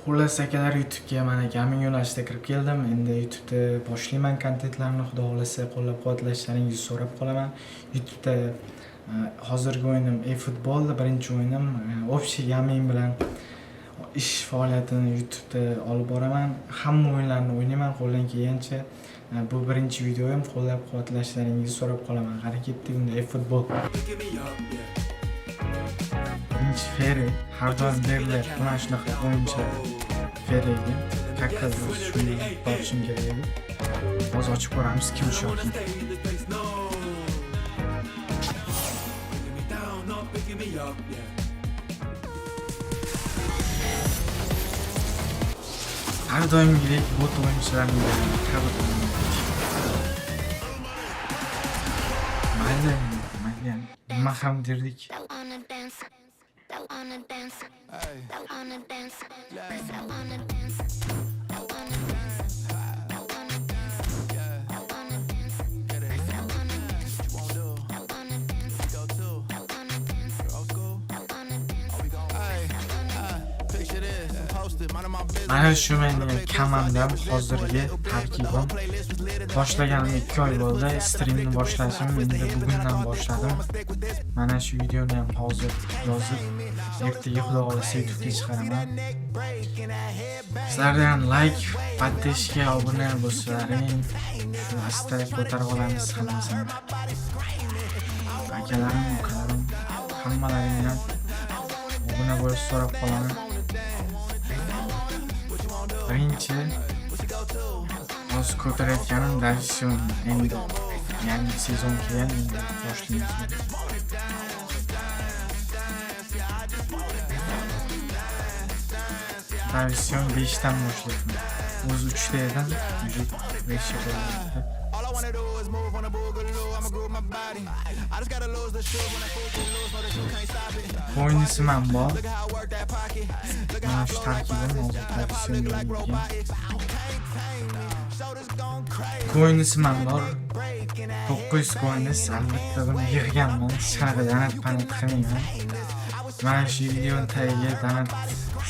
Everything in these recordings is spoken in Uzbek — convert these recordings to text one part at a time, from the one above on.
Xullas akalar, YouTube'ga mana gaming yo'nalishida kirib keldim. Endi YouTube'da boshlayman kontentlarni, xudo xolasa qo'llab-quvvatlashlaringizni so'rab qolaman. YouTube'da hozirgi o'yinim eFootball, birinchi o'yinim. Общий gaming bilan ish faoliyatini YouTube'da olib boraman. Hamma o'yinlarni o'ynayman qo'ldan kelgancha. Bu birinchi videoyim, qo'llab-quvvatlashlaringizni so'rab qolaman. Qani ketdik unda eFootball. Birinchi Ferri, har doim berilar mana shunaqa o'yinchilar. Ferriga kakkalar shuni topishim kerak edi. Hozir ochib ko'ramiz kim shu. Har doimgidek bot o'yinchilarni qabul qilaman. Mayli, nima ham derdik. Mana shu mening komandam, hozirgi tarkibim. Boshlaganim 2 oy bo'ldi. Streamni boshlashim endi bugundan boshladim. Mana shu videoni ham hozir yozib, ertaga xudo xolasa YouTube'ga chiqaraman. Sizlardan like, podpishka, obuna bo'lsalaring, shu asta ko'tarib olamiz hammasini. Akalarim, ukalarim, hammalaringdan obuna bo'lib so'rab qolaman. Birinchi hozir ko'tarayotganim Davison, endi yangi sezon kelgan, endi boshlaymiz. Davison 5 dan boshlayapman. O'zi 3 ta edim, 5 ta bo'ldi. O'yinisi ham bor. Mana shu tarkibim hozir Davisonga. Coin'isi ham bor. 900 coin'is, albatta buni yig'ganman. Sharaga donat qilmayman. Mana shu videoni tagiga donat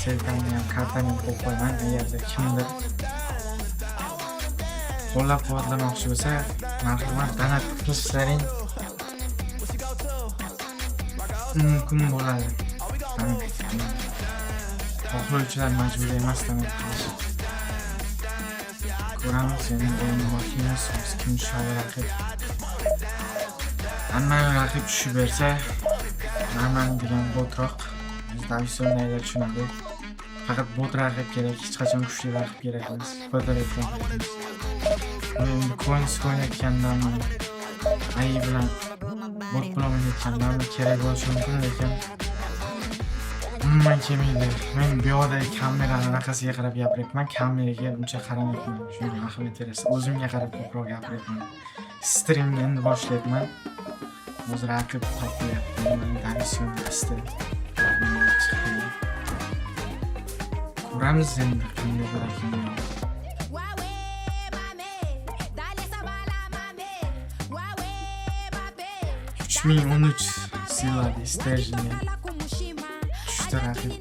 sertamni ham kartani qo'yib qo'yaman. Agarda kimdir qo'llab-quvvatlamoqchi bo'lsa, marhamat donat qilishlaring mumkin bo'ladi. Xohlovchilar majburiy emas donat qilish. Ko'ramiz, endi o'yinni boshlaymiz. Kim tushadi raqib. Hamma raqib tushib bersa, Narman degan botroq. Davisonlar tushunadi. Faqat bot raqib kerak, hech qachon kuchli raqib kerak emas. Fotoreklama qilamiz. Endi coins o'ynayotgandan ay bilan bot bilan o'ynayotgandan kerak bo'lishi mumkin, lekin umuman kelmaydi. Men bu yoqda kameraning orqasiga qarab gapiryapman, kameraga uncha qaramayapman. Shunga ahamiyat berasiz. O'zimga qarab ko'proq gapiryapman. Streamni endi boshlayapman. Hozir raqib topilyapti. Men Davison asta ko'ramiz endi qanday bo'larkan. 3013 siladi stajni. 3 ta raqib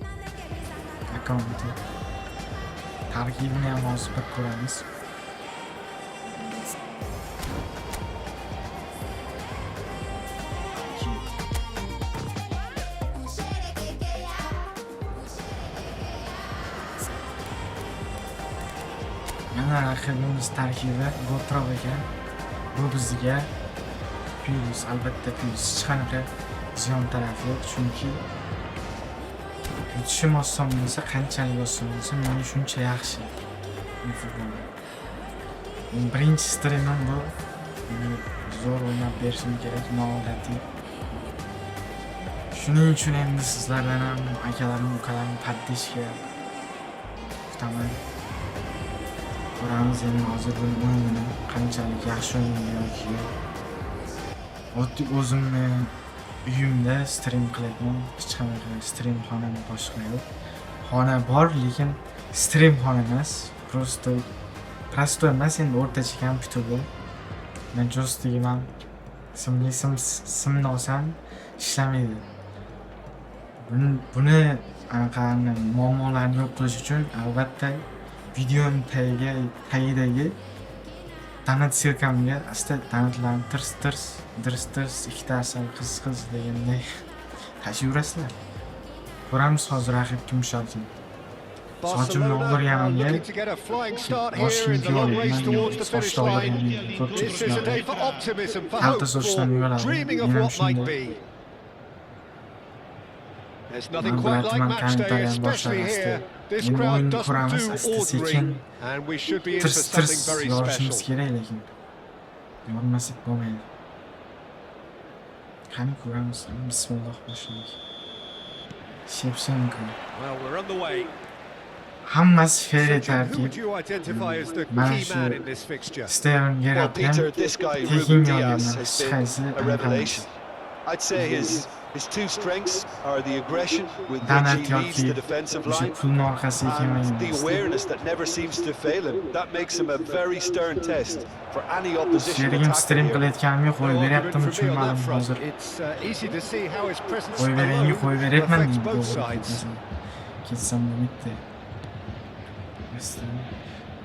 akkaunti. Tarkibini ham hozir ko'ramiz. Mana raqibimiz tarkibi botroq ekan. Bu bizga plus, albatta plus, hech qanaqa ziyon tarafi yo'q, chunki yutishim oson bo'lsa, qanchalik oson bo'lsa, menga shuncha yaxshi. Birinchi streamim bu. Zo'r o'ynab berishim kerak, noodatiy. Shuning uchun endi sizlardan ham akalarim, ukalarim podpishka kutaman. Ko'ramiz endi hozir bu o'yinni qanchalik yaxshi o'ynaydi yoki oddiy o'zimni uyimda stream qilyapman. Hech qanaqa stream xonam boshqa yo'q. Xona bor, lekin stream xona emas. Prosto emas, endi o'rtacha kompyuter bu. Men joystigim ham simni olsam ishlamaydi. Buni anaqani muammolarni yo'q qilish uchun albatta videoning tagidagi tanit sirkamga asta tanitlarni tirs ikkitasi qiz deganday tashib yurasizlar. Ko'ramiz hozir raqib kim shoti. Sochimni oldirganimga bosh kiyimga olib, sochni oldirganimga ko'pchilik shunaqa kalta sochdan uyaladi. Men ham shunday. Ben bilaman kommentariyani boshlashdi. Endi o'yinni ko'ramiz asta-sekin. Tirs yorishimiz kerak lekin. Yormasak bo'lmaydi. Qani ko'ramiz. Bismillah boshlaylik. Shevchenko. Hammasi fair tarkib. Mana shu Steven Gerrard ham tekin yo'llanma. Hech qaysi aniqlamaydi. I'd say his two strengths are the aggression with which he leads the defensive line and the awareness that never seems to fail him. That makes him a very stern test for any opposition attack. Stream qilayotganimga qo'yib beryaptimi tushunmadim hozir. Qo'yib beringga qo'yib beryapman. Ketsam bo'lmaydi.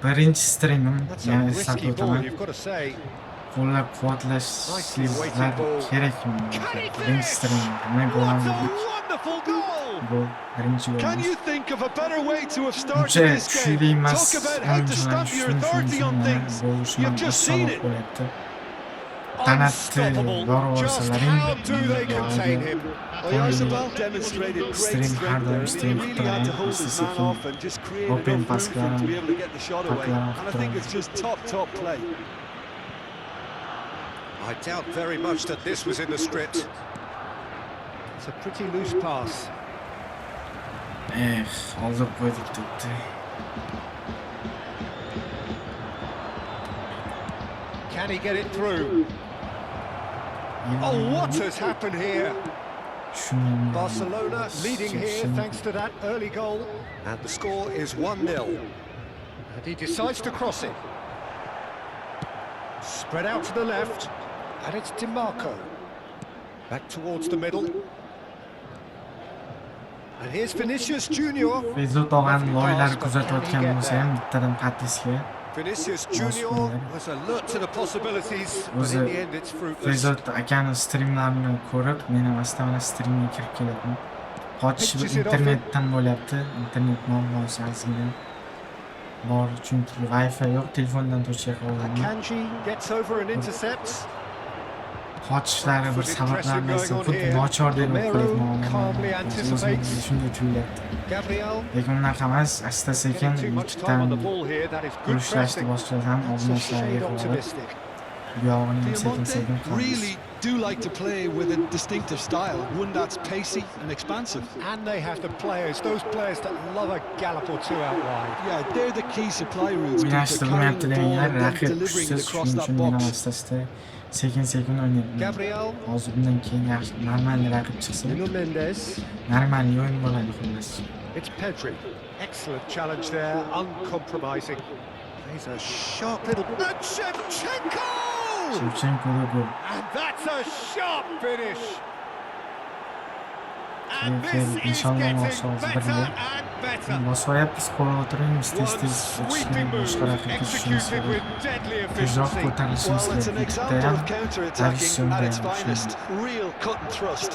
Birinchi streamim, yana eslatib o'taman. Qo'llab-quvvatlashinglar kerak menga. Birinchi stream, men bo'laman. Bu birinchi gol. Uncha kuchli emas o'yinchilar shuni osonroq bo'lyapti. Tanatni yorvorsalar stream har doim stream qilib turaman. Sekin open paslar I doubt very much that this was in the script. It's a pretty loose pass. Oldirib qo'ydik to'pni. Can he get it through? Oh, what has happened here? Barcelona leading here thanks to that early goal. And the score is 1-0. And he decides to cross it. Spread out to the left. And it's DiMarco. Back towards the middle. And here's Vinicius Junior. Bezot og'ani loyilar kuzatayotgan bo'lsa ham bittadan patisga. Vinicius Junior was alert to the possibilities, but in the end it's fruitless. Bezot akani streamlarini ko'rib, men ham asta-mana streamga kirib kelyapman. Qochish internetdan bo'lyapti. Internet muammosi ozgina bor, chunki Wi-Fi yo'q, telefondan to'chiga qolganman. Kanji gets over and intercepts. Qochishlari bir sabablarni esa xuddi nochor deb qo'ymoqman. Shunday tuyulyapti. Lekin unaqa emas, asta-sekin YouTubedan ko'rishni boshlasam, obunachilarga qolib, bu yog'ini sekin-sekin really do like to play with a distinctive style, one that's pacey and expansive. And they have the players, those players that love a gallop or two out wide. Yeah, they're the key supply routes. O'ynashtirmayapti deganlar, raqib kuchsiz, shuning uchun men ham asta-asta sekin-sekin o'ynayapman. Hozir bundan keyin yaxshi normal raqib chiqsa, normal o'yin bo'ladi xullas. It's Pedri. Excellent challenge there, uncompromising. He's a sharp little Shevchenko! Shevchenko'ga gol. And that's a sharp finish. And this is Inshallah getting better and better. Bosyapmiz, qo'lga o'tiramiz, tez-tez o'tishni boshqa raqibga tushishimiz kerak. Tezroq ko'tarilishimiz kerak. Real cut and thrust.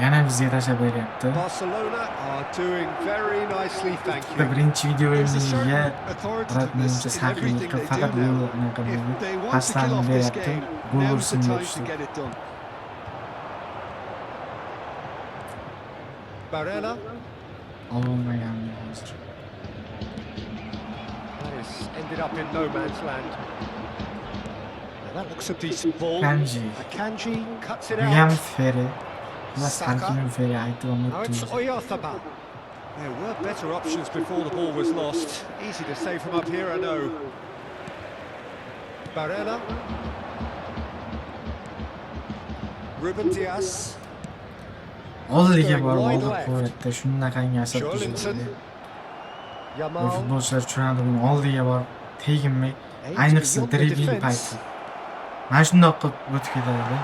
Yana bizga tashlab beryapti. Barcelona are doing very nicely, thank you. Birinchi videoyimga menimcha saxiylik qilib faqat gol anaqa paslarni beryapti. Gol ursin deyapti. Barella. Olmagandi hozir. That has ended up in no man's land. That looks a decent ball. Kanji cuts it out. William Ferry. Now it's Oyarzabal. There were better options before the ball was lost. Easy to say from up here, I know. Barella. Ruben Dias. Oldiga borib oldi qo'yapti. Shunaqangi asab tuzildi. Bu futbolchilar tushunadi buni. Oldiga borib teginmay, ayniqsa dribling payti. Mana shundoq qilib o'tib ketadi.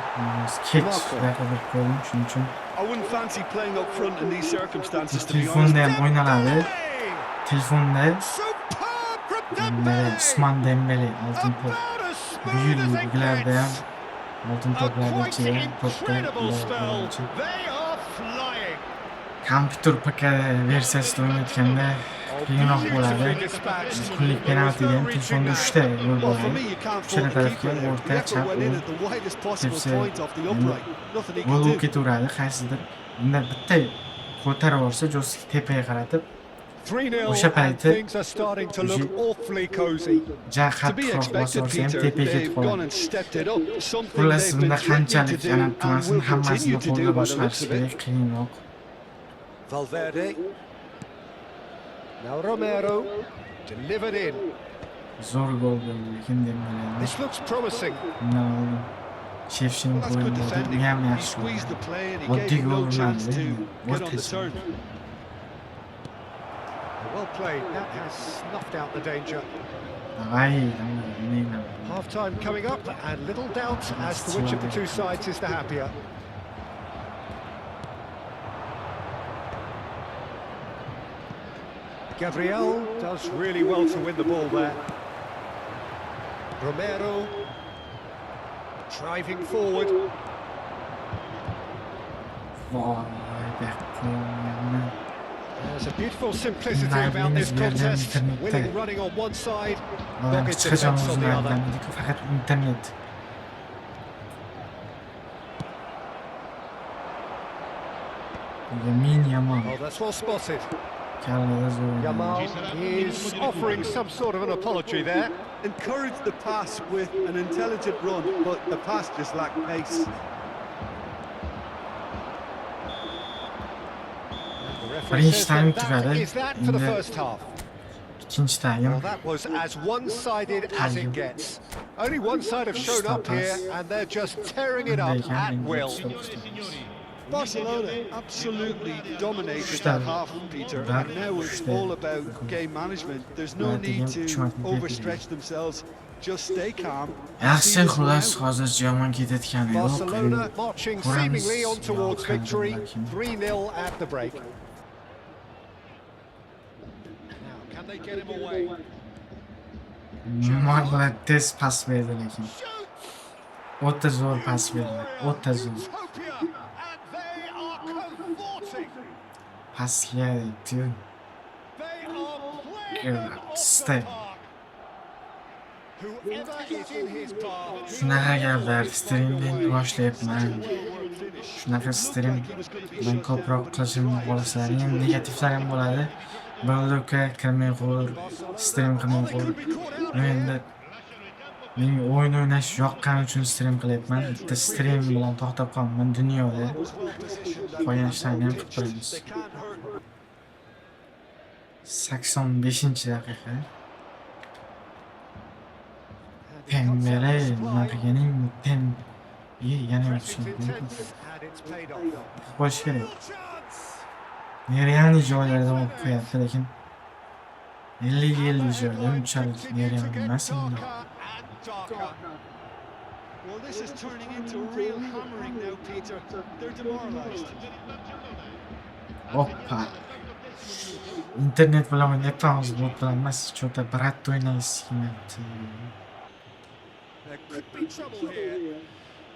Kech qilib qo'ydim, shuning uchun I wouldn't fancy playing up front in these circumstances, to be honest. telefonda ham o'ynaladi. Telefonda Superb from Dembele. Usman Dembele oltin to'p. About a Bu yil smooth liglarda ham oltin A to'plarda quite chiqgan, incredible spell. to'pda. They are flying. Kompyuter PK versiyasida o'ynayotganda qiyinroq bo'ladi. Beautifully dispatched. Pullik penaltiga ham telefonda 3 ta yo'l Well, for bo'ladi. me, you can't Uchala fault the tarafga keeper there. o'rta, The effort chap, went in o'ng. at the widest possible Tepsi point off the upright. Nothing he Gol could bo'lib do. ketaveradi, qaysidir. Bunda bitta ko'tarib olsa, jo'stik tepaga qaratib, 3-0 O'sha and payti things are starting to look awfully cozy. ja To be qattiqroq expected, bosarsa ham Peter, tepaga they've ketib gone qoladi. and stepped it up. Something Xullas, they've been bunda threatening to qanchalik do yana and tumasin, will hammasini continue to qo'lda do by the boshlash looks of kerak, it. qiyinroq. Valverde. Now Romero delivered in. Zo'r gol bo'ldi, lekin Dembele. This looks promising. Shefshin Well, that's good qo'yib bo'ldi, defending. u ham He yaxshi. squeezed the play and he Oddiy gave him no gol chance bo'lmadi, to get on the o'rtasi. turn. Well played. That has snuffed out the danger. Davay, nima? Half time coming up, and little doubt as to which of the two sides is the happier. Gabriel does really well to win the ball there. Romero driving forward. Voy, qo'yganman. There's a beautiful simplicity Nah, about this Venus Williams contest. internet Willing there. running on one side, Odam dogged chiqajam defence on the other. o'zimlardan, faqat internet. Yamin Yamal, Oh, that's well spotted. kallada zo'r. Yamal is offering some sort of an apology there. Encouraged the pass with an intelligent run, but the pass just lacked pace. The referee Birinchi says time that tugadi. is that for the Endi first half. Ikkinchi Well, taym. that was as one-sided as it gets. Only one side have shown up here, and they're just tearing it up at will. Barcelona absolutely dominated that half, Peter, and now it's all about game management. There's no need to overstretch themselves. Just stay calm. Yaxshi, xullas, hozircha yomon ketayotgani yo'q. Barcelona marching Ko'ramiz. seemingly on towards Yo'q, victory. balkim. 3-0 at the break. Now, can they get him away? Marla tez pas berdi lekin. O'ta zo'r pas berdi. O'ta zo'r. Utopia, and they are cavorting. Pasga They tun. are playing Yeah, them off stay. the park. Whoever is in his path, Shunaqa gaplar streaming boshlayapman. Shunaqa stream bilan ko'proq qilishim xohlasizlar. Endi negativlar ham bo'ladi. Birovga kirmay qo'yur, stream qilmay qo'yur. Endi men o'yin o'ynash yoqqani uchun stream qilyapman. Bitta stream bilan to'xtab qolmayman dunyoda. Qolgan ishlarni ham qilib turamiz. 85-daqiqa. Dembele nima qilganing yana it's intense and it's paid off. qo'yish kerak. Chance. Nereani joylarda olib qo'yapti, lekin 50 joyda unchalik nereani emas endi. Well, this is turning into real hammering now, Peter. They're demoralised. Hoppa. Internet bilan o'ynayapman, hozir bot bilan emas, cho'ta brat o'ynaysiz kelmayapti. There could be trouble here.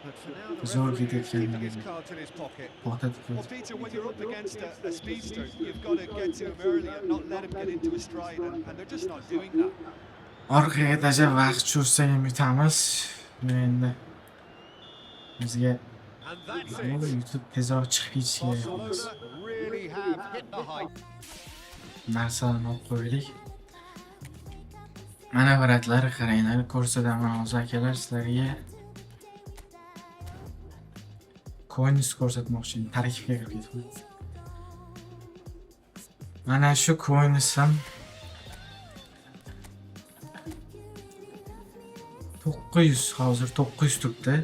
But for now, the Zo'r referee is ketayotgan. keeping his cards in his pocket. To'xtatib Well, qo'ydi. Peter, when you're up against a speedster, you've got to get to him early and not let him get into his stride, and they're just not doing that. Orqaga tashlab vaqt cho'zsak ham yutamiz. Endi bizga And that's bu it. YouTube tezroq chiqib ketishi kerak. Barcelona really have hit the height. Narsalarni olib qo'ydik. Mana bratlar, qaranglar, ko'rsataman hozir akalar sizlarga. Coins ko'rsatmoqchi, tarkibga kirib ketdim. Mana shu coins ham 900, hozir 900 turibdi.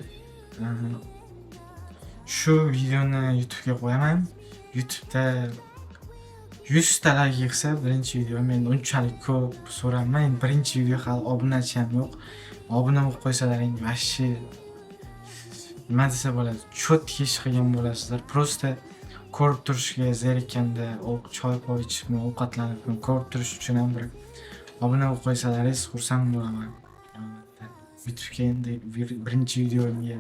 Shu videoni YouTube'ga qo'yaman. YouTube'da 100 ta like yig'sa birinchi video, men unchalik ko'p so'raman. Birinchi video hali obunachi ham yo'q. obuna bo'lib qo'ysalaring, vashi nima desa bo'ladi, cho'tki ish qilgan bo'lasizlar. Prosta ko'rib turishga zerikkanda, choy ichib, ovqatlanib, ko'rib turish uchun ham bir obuna bo'lib qo'ysalaringiz xursand bo'laman. Albatta. YouTube'ga endi birinchi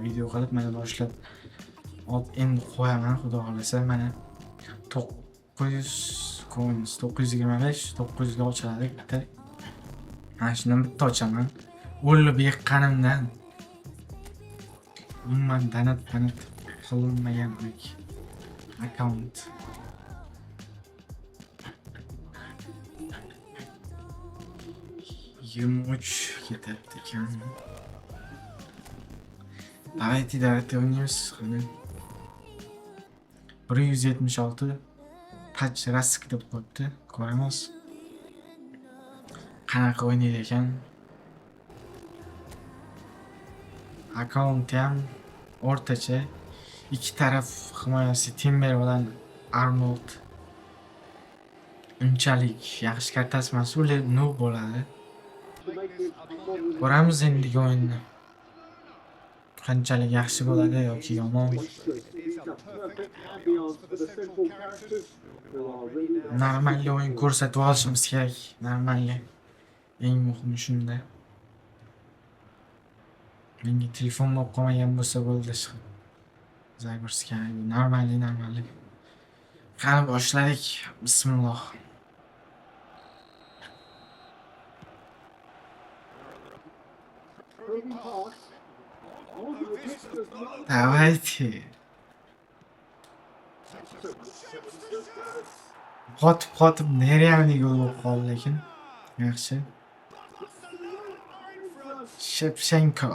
video qilib mana boshlab endi qo'yaman, xudo xolasa. Mana 900 coins, 925, 900 ga ochiladi bitta. Mana shundan bitta ochaman. O'lib yiqqanimdan umuman donat qilinmagan akkaunt. $23 ketyapti ekan. Давайте o'ynaymiz. 176 touch rask deb qo'yibdi. Ko'ramiz. Qanaqa o'ynaydi ekan. Akkaunt ham o'rtacha. Ikki taraf himoyasi Timber bilan Arnold unchalik yaxshi kartasi emas, ular no bo'ladi. Ko'ramiz endi o'yinni. Qanchalik yaxshi bo'ladi yoki yomon. Normal o'yin ko'rsatib olishimiz kerak. Normal. Eng muhimi shunda. Menga telefon bo'lib qolmagan bo'lsa bo'ldi. Zagorskiy normal. Qani boshladik. Bismillah. Давайте. Qotib nerealniy gol bo'lib qoldi lekin. Yaxshi. Shevchenko.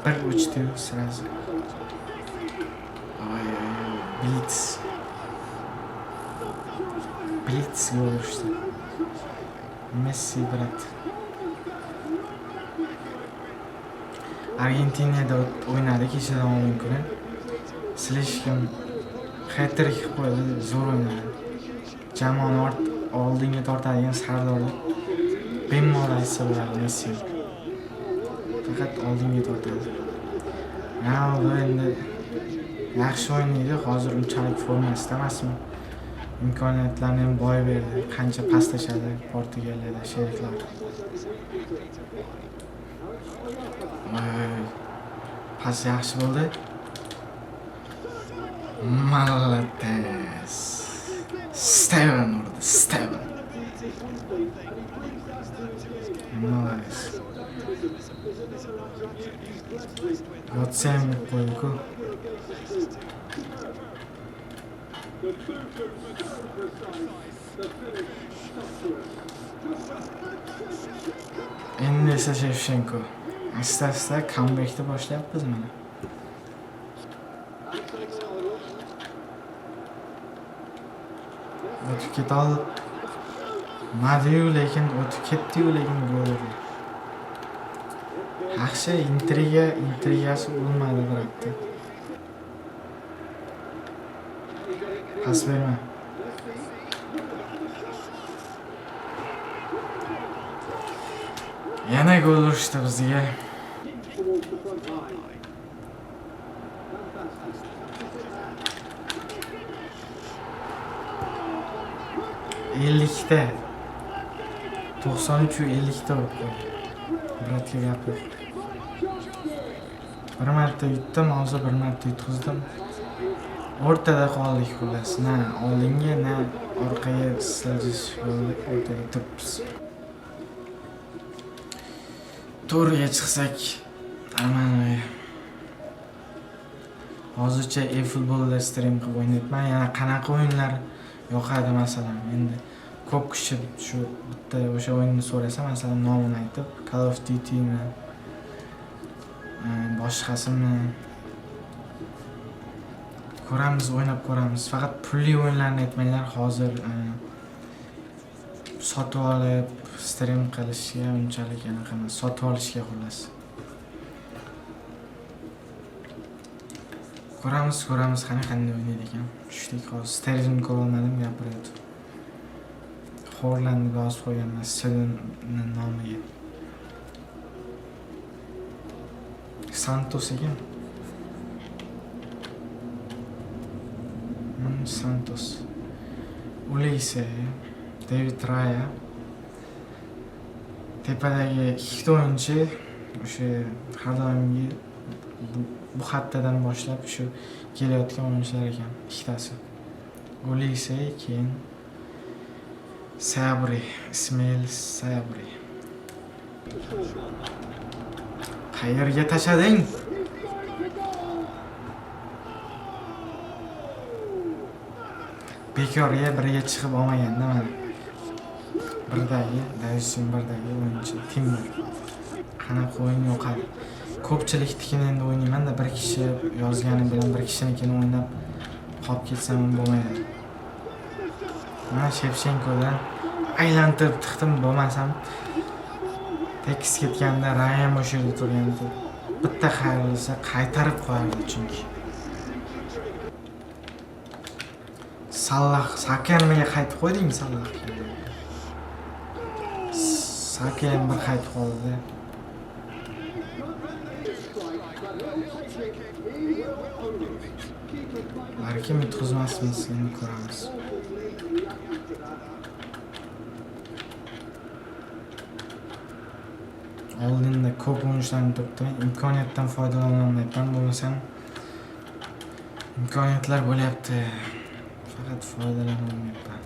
Bir uçtu sırası. Blitz gol işte. Messi bırak. Argentina'da oynadik ishidan o'yin kuni. Slishkim hat-trick qilib qo'ydi, zo'r o'ynadi. Jamoani oldinga tortadigan sardorlar bemalol aytsa bo'ladi Messi. Faqat oldinga tortadi. Ronaldo endi yaxshi o'ynaydi, hozir unchalik formasida emasmi? Imkoniyatlarni ham boy berdi. Qancha pas tashladi Portugaliyada sheriklar. Pas yaxshi bo'ldi. Malates. Steven urdi, Steven. Malates. Yotsam qo'ydi-ku. Endi esa Shevchenko. Asta comeback'ni boshlayapmiz mana. O'tib ketdi. Madiyu lekin o'tib ketdi-yu lekin gol urdi. Yaxshi intrigasi bo'lmadi biroqda. Pas berma. Yana gol urishdi bizga. Ellikta 93-50 bo'ldi. Biratga gap yo'q. Bir marta yutdim, hozir bir marta yutqizdim. O'rtada qoldik xullas. Na oldinga, na orqaga siljish bo'ldi. O'rtada turibmiz. To'rga chiqsak, aman. Hozircha e-futbolda stream qilib o'ynayapman. Yana qanaqa o'yinlar yoqadi masalan. Endi ko'p kishi shu bitta o'sha o'yinni so'rasa, masalan, nomini aytib, Call of Duty'ni boshqasini ko'ramiz, o'ynab ko'ramiz. Faqat pulli o'yinlarni aytmanglar. Hozir sotib olib stream qilishga unchalik anaqa emas. Sotib olishga xullas. Ko'ramiz, qanday o'ynaydi ekan. Tushdik hozir. Sterini ko'rolmadim, gapiradi. Xorlandni yozib qo'yganman stadionni nomiga. Santos ekan. Santos. Ulise, David Raya. Tepadagi ikkita o'yinchi o'sha har doimgi bu haftadan boshlab shu kelayotgan o'yinchilar ekan, ikkitasi. Ulise, keyin Sabri, Ismail Sabri. Qayerga tashlading? Bekorga birga chiqib olmaganda mana. Birdagi, Davison birdagi o'yinchi Timur. Qanaqa o'yin yo'qadi. Ko'pchiliknikini endi o'ynayman-da, bir kishi yozgani bilan bir kishinikini o'ynab qolib ketsam bo'lmaydi. Mana Shevchenkodan aylantirib tiqdim, bo'lmasam tekis ketganda Ryan o'sha yerda turganda bitta qayrilsa qaytarib qo'yardi chunki. Salah Sakanga qaytib qo'ydingmi Salah? Sakan bir qaytib qoldi. Balki yutqizmasmiz, endi ko'ramiz. Oldinda ko'p o'yinchilarni turibdi. Imkoniyatdan foydalanolmayapman, bo'lmasam imkoniyatlar bo'lyapti. Faqat foydalanolmayapman.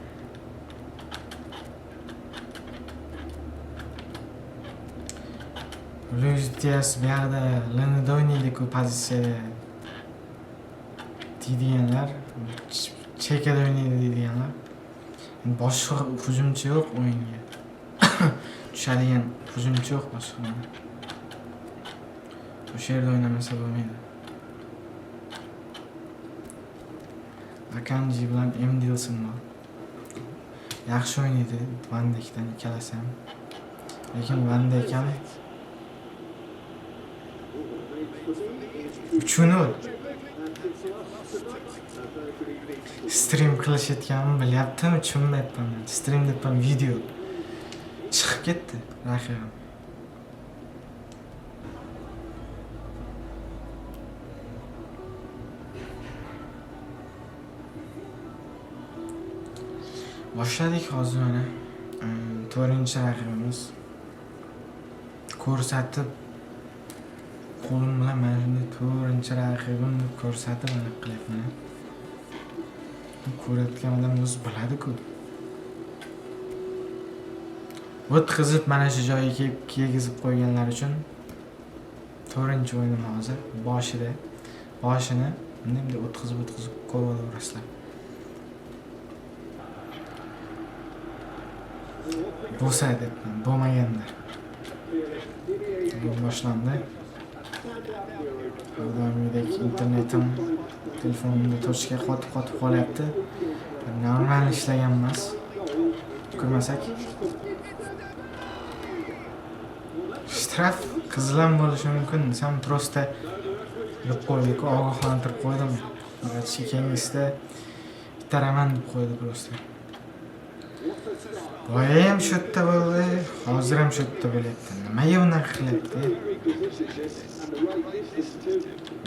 Luis Diaz bu yerda Leonardo o'ynaydi-ku pozitsiyada deydiganlar, chekada o'ynaydi deydiganlar. Boshqa hujumchi yo'q o'yinga. Tushadigan hujumchi yo'q boshqa. O'sha yerda o'ynamasa bo'lmaydi. Akanji bilan Emdilson bor. Yaxshi o'ynaydi Van Dijkdan ikkalasi ham. Lekin Van Dijk ham 3-0 stream qilishayotganimni bilyaptimi, tushunmayapman. Stream deb ham video chiqib ketdi raqibim. Boshladik hozir mana 4-raqibimiz ko'rsatib qo'lim bilan mana shunday 4-raqibim deb ko'rsatib mana qilyapman. Ko'rayotgan odam o'zi biladi-ku. O'tkazib mana shu joyiga kiygizib qo'yganlar uchun 4-o'yinim hozir boshini bunday o'tkazib ko'raverasizlar. Bo'lsa debman, bo'lmaganlar. Bu boshlandi. Doimgidek internetim telefonimda tochka qotib qolyapti. Normal ishlagan emas. Ko'rmasak. Shtraf qizlan bo'lishi mumkin. Sen prosta deb qo'ydik, ogohlantirib qo'ydim. Balki kengisida bitaraman deb qo'ydi prosta. Boya ham shu yerda bo'ldi, hozir ham shu yerda bo'lyapti. Nimaga bunaqa qilyapti?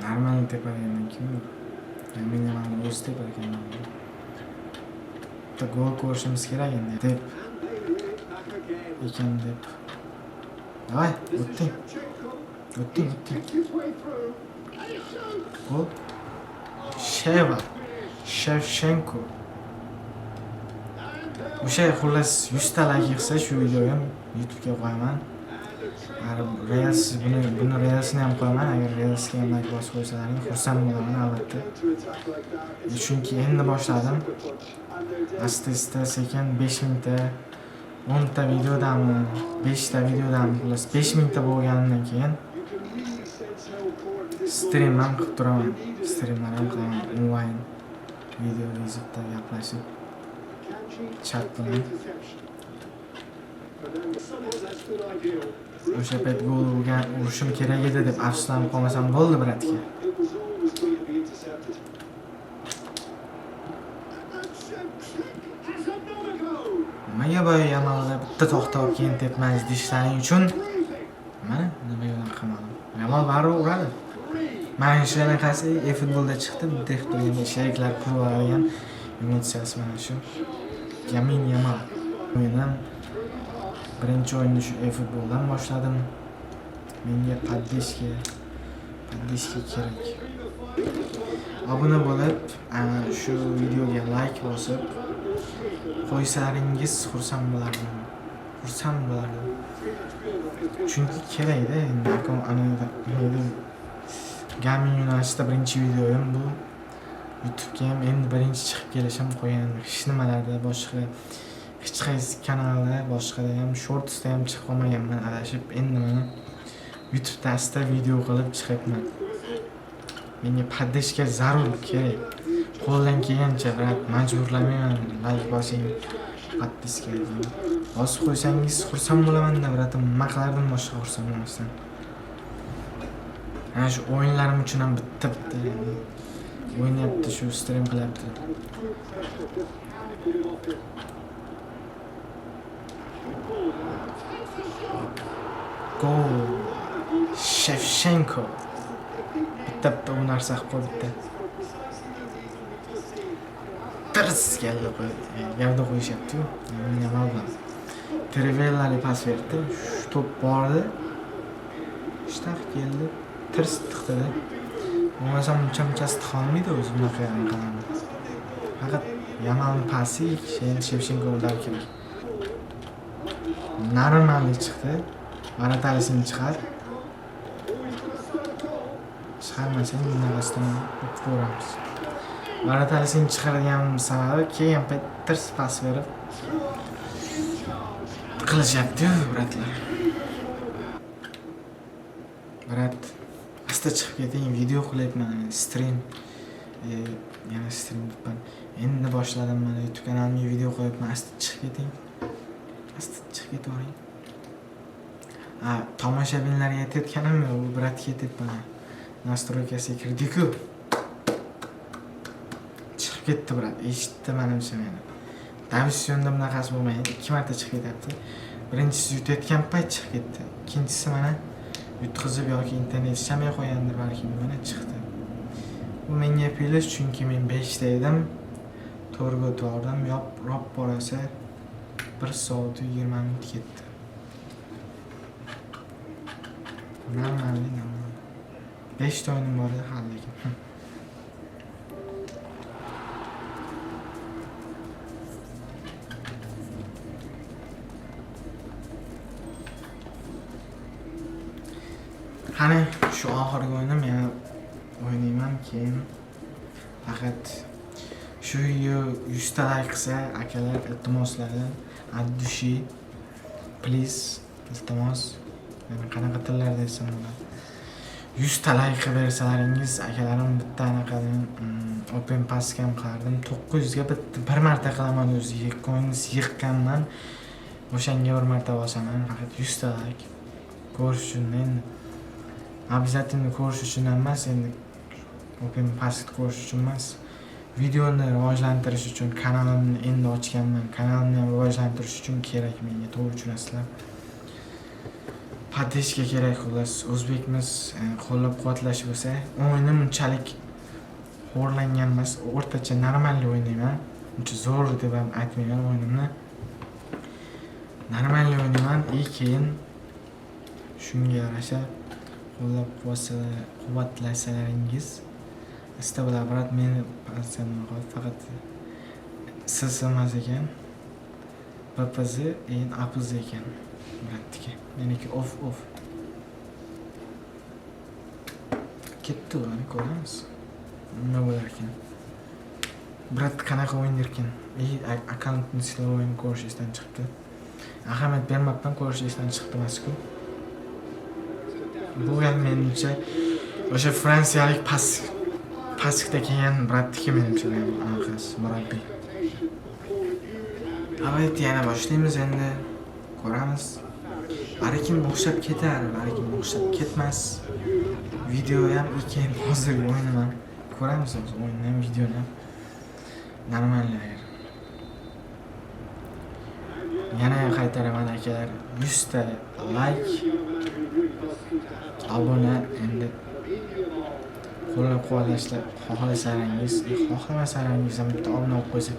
Normal tepagandan keyin men ham o'z tepaganman. Bitta gol ko'rishimiz kerak endi deb ekan deb. Voy, o'tding. Gol. Shevchenko. O'sha xullas 100 ta like yig'sa shu videoni ham YouTube'ga qo'yaman. Buni Reels'ni ham qo'yaman. Agar Reels'ga ham like bosib qo'ysalaring xursand bo'laman albatta. Chunki endi boshladim. Asta-asta sekin 5000 ta 10 ta videodami, 5 ta videodami, xullas 5000 ta bo'lganidan keyin stream ham qilib turaman. Streamlar ham qilaman onlayn video yozibda gaplashib. Chat bilan. O'sha payt gol urishim kerak edi deb afsuslanib qolmasam bo'ldi, bratga. Nimaga boya Yamalga bitta to'xtab keyin tepmangiz deyishlaring uchun mana nima yo'ldan qilmadim. Shamol baribir uradi. Mana shu anaqasi e-futbolda chiqdi. Bitta turgan sheriklar qurib olgan emotsiyasi mana shu. Yamin Yamal. Men birinchi o'yinni shu e-futboldan boshladim. Menga поддержка kerak. Obuna bo'lib, shu videoga like bosib qo'ysalaringiz xursand bo'lardim. Chunki kerakda endi Gaming yo'nalishida birinchi videoyim bu. YouTube'ga ham endi birinchi chiqib kelishim qo'ygan. Hech nimalarda boshqa hech qaysi kanalda, boshqada ham shortsda ham chiqib qolmaganman adashib. Endi mana YouTube'da asta video qilib chiqyapman. Menga поддержка zarur kerak. Qo'ldan kelgancha birat majburlamayman. Like bosing, подписка bosib qo'ysangiz xursand bo'laman-da biratim. Nima qilardim boshqa xursand bo'lmasdan. Ana shu o'yinlarim uchun ham bitta o'ynayapti, shu stream qilyapti. Gol. Shevchenko. Bitta bu narsa qilib qo'yibdi. Tirs keldi qo'y. Gavda qo'yishyapti-ku. Nima bo'ldi? Trivellali pas berdi. Shu to'p bordi. Ishtaq keldi. Tirs tiqdi. Bo'lmasa uncha-munchasi tiqolmaydi o'zi bunaqa qiladi. Faqat Yamalning pasi Shevchenkodan kerak. Normalni chiqdi. Baratalisini chiqar. Chiqarmasang bunaqasidan o'qib ko'ramiz. Baratalisini chiqargan sababi keyin payt tirs pas berib qilishyapti-ku, bratlar. Brat, asta chiqib keting, video qilyapman, stream. Yana stream qilyapman. Endi boshladim mana YouTube kanalimga video qo'yapman. Asta chiqib keting. Asta chiqib ketavering. Tomoshabinlarga aytayotganim yo'q, bu bratga aytyapman. Nastroykasiga kirdik-ku. Chiqib ketdi brat, eshitdi menimcha meni. Davisyonda bunaqasi bo'lmaydi. 2 marta chiqib ketyapti. Birinchisi yutayotgan payt chiqib ketdi. Ikkinchisi mana yutqizib yoki internet ishamay qo'ygandir balki, mana chiqdi. Bu menga pelish, chunki men 5 ta edim. To'rga o'tdim, yop borasa 1 soat 20 minut ketdi. Normal. 5 ta o'yinim bor edi hali lekin. Qani shu oxirgi o'yinim yana o'ynayman, keyin faqat shu 100 ta like qilsa akalar, iltimoslari addushi please iltimos. Men qanaqa tillarda desam bo'ladi. 100 ta like bersalaringiz akalarim bitta anaqadan open pass ham qilardim. 900 ga bir marta qilaman o'zi. Coins yiqqanman. O'shanga bir marta bosaman, faqat 100 ta like ko'rish uchun. Endi обязательно ko'rish uchun emas, endi open pass ko'rish uchun emas. Videoni rivojlantirish uchun kanalimni endi ochganman. Kanalimni rivojlantirish uchun kerak menga, to'g'ri tushunasizlar. Поддержка kerak xullas. O'zbekmiz, qo'llab-quvvatlash bo'lsa, o'yinim unchalik xo'rlangan emas, o'rtacha normal o'ynayman. Uncha zo'r deb ham aytmayman o'yinimni. Normal o'ynayman, keyin shunga yarasha qo'llab-quvvatlasalaringiz ista bo'lar. Brat meni faqat siz emas ekan. PPZ APZ ekan. Bratniki. Meniki off. Ketdi ularni ko'ramiz. Nima bo'lar ekan? Brat qanaqa o'ynarkan? Akkauntni silab o'yin ko'rishdan chiqibdi. Ahamiyat bermabman, ko'rishdan chiqdi emas-ku. Bu ham menimcha o'sha fransiyalik paskda kelgan bratniki menimcha anaqasi murabbiy. Avayt yana boshlaymiz endi. Ko'ramiz. Balkim bo'xshab ketar, balkim bo'xshab ketmas. Video ham keyin hozir o'ynaman. Ko'ramiz o'yinni ham, videoni ham. Normallar. Yana qaytaraman akalar. 100 ta like obuna, endi qo'llab-quvvatlashni xohlamasangiz ham bitta obuna olib qo'ysa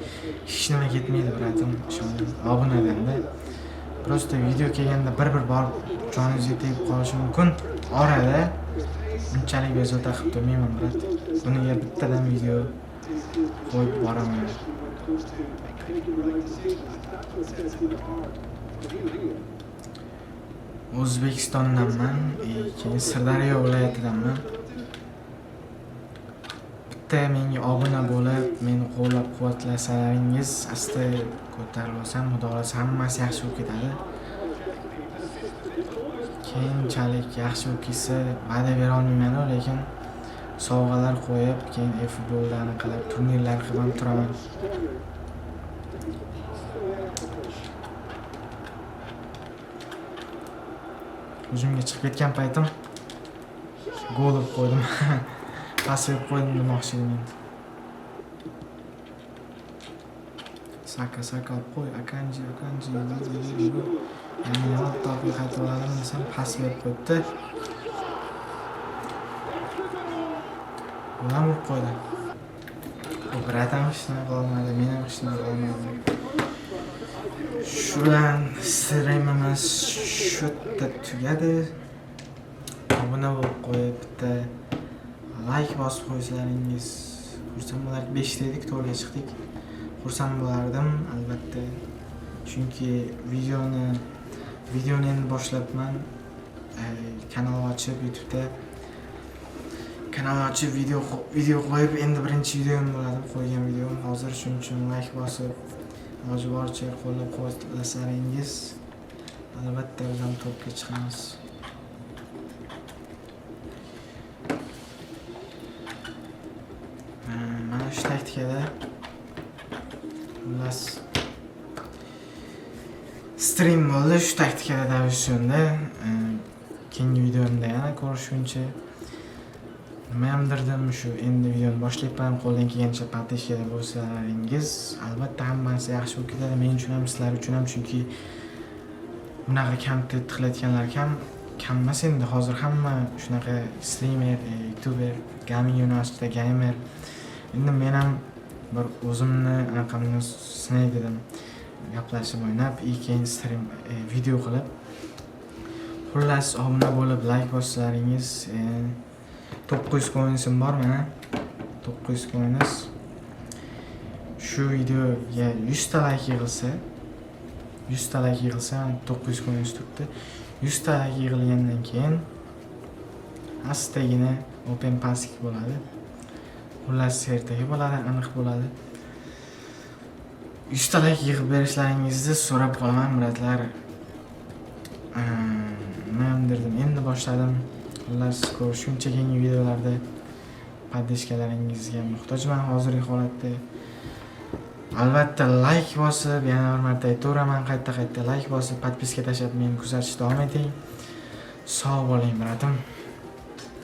hech nima ketmaydi, bratim, ishoning. Obunadanda просто video kelganda bir borib joningizga tegib qolishi mumkin. Orada unchalik bezovta qilib turmayman, brat. Buniga bittadan video qo'yib boraman. O'zbekistondanman, keyin Sirdaryo viloyatidanman. Bitta menga obuna bo'lib, meni qo'llab-quvvatlasalaringiz, asta ko'tarib olsam, xudo xolasa hammasi yaxshi bo'lib ketadi. Keyinchalik yaxshi bo'lib ketsa, va'da bera olmayman, lekin sovg'alar qo'yib, keyin futboldan qilib, turnirlar qilib ham turaman. Hujumga chiqib ketgan paytim gol urib qo'ydim. Pas berib qo'ydim demoqchi edim. Saka olib qo'y, Akanji. Yani to'g'ri qaytib olaman desam, pas berib qo'yibdi. Ular urib qo'ydi. Bratam hech nima qilolmadi, men ham hech nima qilolmadim. Shu bilan streamimiz shu yerda tugadi. Obuna bo'lib qo'yib, bitta like bosib qo'ysalaringiz xursand bo'lardim. 5 dedik, 4 ga chiqdik. Xursand bo'lardim, albatta. Chunki videoni endi boshlabman. Kanal ochib, YouTube'da kanal ochib video qo'yib, endi birinchi videom bo'ladi, qo'ygan videom. Hozir shuning uchun like bosib, iloji boricha qo'llab-quvvatlasalaringiz, albatta biz ham topga chiqamiz. Mana shu taktikada xullas stream bo'ldi, shu taktikada davishonda. Keyingi videomda yana ko'rishguncha nimayamdirdim, shu endi videoni boshlayapman. Qo'ldan kelgancha podpishkada bo'lsalaringiz, albatta hammasi yaxshi bo'lib ketadi. Men uchun ham, sizlar uchun ham, chunki bunaqa kontent qilayotganlar kam emas endi. Hozir hamma shunaqa streamer, youtuber, gaming yo'nalishida gamer. Endi men ham bir o'zimni anaqamni sinay dedim. Gaplashib o'ynab, keyin stream video qilib. Xullas, obuna bo'lib, like bossalaringiz, 900 coinsim bor mana. 900 coins. Shu videoga 100 ta like yig'ilsa, 900 coins turibdi. 100 ta like yig'ilgandan keyin astagina open passing bo'ladi. Xullas, ertaga bo'ladi, aniq bo'ladi. 100 ta like yig'ib berishlaringizni so'rab qolaman, bratlar. Men derdim, endi boshladim. Xullas, ko'rishguncha keyingi videolarda podpishkalaringizga muhtojman hozirgi holatda. Albatta like bosib, yana bir marta aytaveraman, qayta like bosib, podpiska tashlab meni kuzatishda davom eting. Sog' bo'ling, bratim.